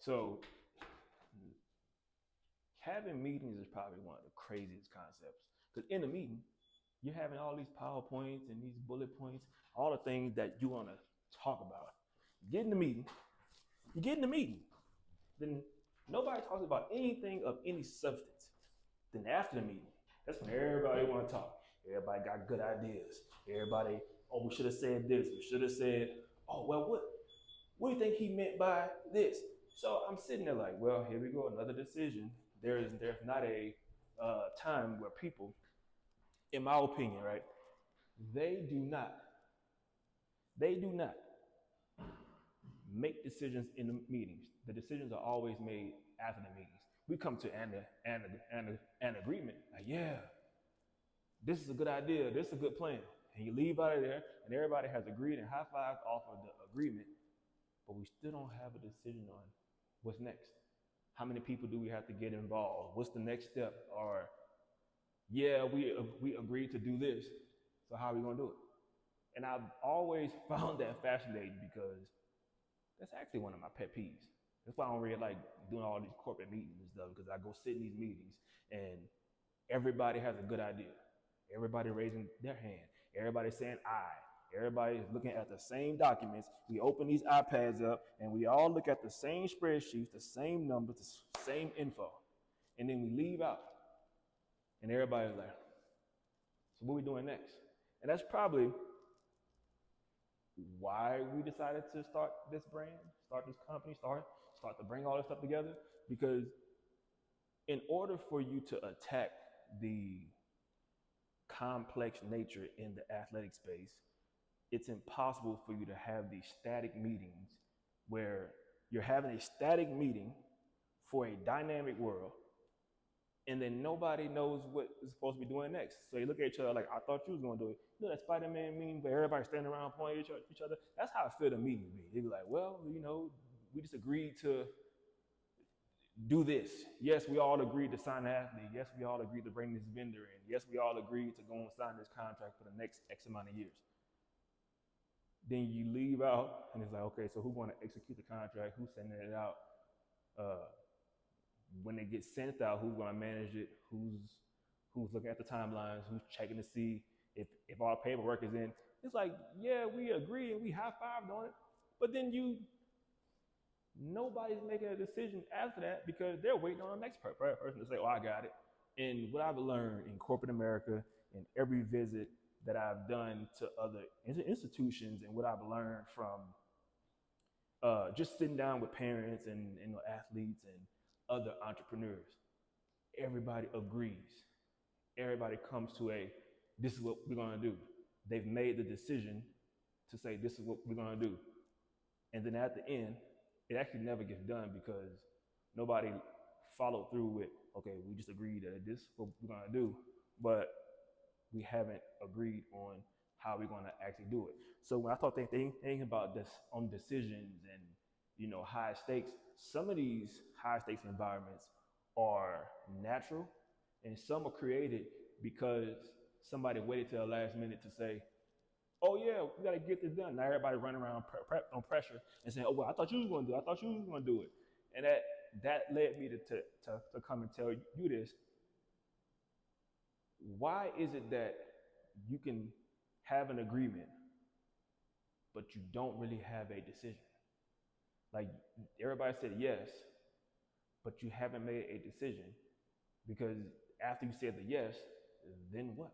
So having meetings is probably one of the craziest concepts. Because in a meeting, you're having all these PowerPoints and these bullet points, all the things that you want to talk about. Get in the meeting. You get in the meeting. Then nobody talks about anything of any substance. Then after the meeting, that's when everybody want to talk. Everybody got good ideas. Everybody, oh, we should have said this. We should have said, oh, well, what do you think he meant by this? So I'm sitting there like, well, here we go, another decision. There's not a time where people, in my opinion, right, they do not, they do not make decisions in the meetings. The decisions are always made after the meetings. We come to an agreement, like, yeah, this is a good idea, this is a good plan. And you leave out of there, and everybody has agreed and high-fived off of the agreement, but we still don't have a decision on what's next. How many people do we have to get involved? What's the next step? Or, yeah, we agreed to do this, so how are we gonna do it? And I've always found that fascinating because that's actually one of my pet peeves. That's why I don't really like doing all these corporate meetings and stuff, because I go sit in these meetings and everybody has a good idea. Everybody raising their hand. Everybody saying aye. Everybody's looking at the same documents. We open these iPads up and we all look at the same spreadsheets, the same numbers, the same info. And then we leave out. And everybody's like, so what are we doing next? And that's probably why we decided to start this brand, start this company, start to bring all this stuff together. Because in order for you to attack the complex nature in the athletic space, it's impossible for you to have these static meetings where you're having a static meeting for a dynamic world and then nobody knows what is supposed to be doing next. So you look at each other like, I thought you was gonna do it. You know that Spider-Man meme where everybody standing around pointing at each other? That's how I feel the meeting be. They be like, well, we just agreed to do this. Yes, we all agreed to sign the athlete. Yes, we all agreed to bring this vendor in. Yes, we all agreed to go and sign this contract for the next X amount of years. Then you leave out and it's like, okay, so who's going to execute the contract? Who's sending it out? When it gets sent out, who's going to manage it? Who's looking at the timelines? Who's checking to see if all the paperwork is in? It's like, yeah, we agree and we high-fived on it, but then nobody's making a decision after that because they're waiting on the next person to say, oh, I got it. And what I've learned in corporate America, in every visit that I've done to other institutions, and what I've learned from just sitting down with parents and athletes and other entrepreneurs, everybody agrees. Everybody comes to this is what we're going to do. They've made the decision to say, this is what we're going to do. And then at the end, it actually never gets done because nobody followed through with, okay, we just agreed that this is what we're going to do, but we haven't agreed on how we're going to actually do it. So when I thought thinking about this on decisions and, high stakes, some of these high stakes environments are natural and some are created because somebody waited till the last minute to say, oh yeah, we got to get this done. Now everybody running around on pressure and saying, oh well, I thought you was going to do it. I thought you was going to do it. And that led me to come and tell you this. Why is it that you can have an agreement, but you don't really have a decision? Like everybody said yes, but you haven't made a decision because after you said the yes, then what?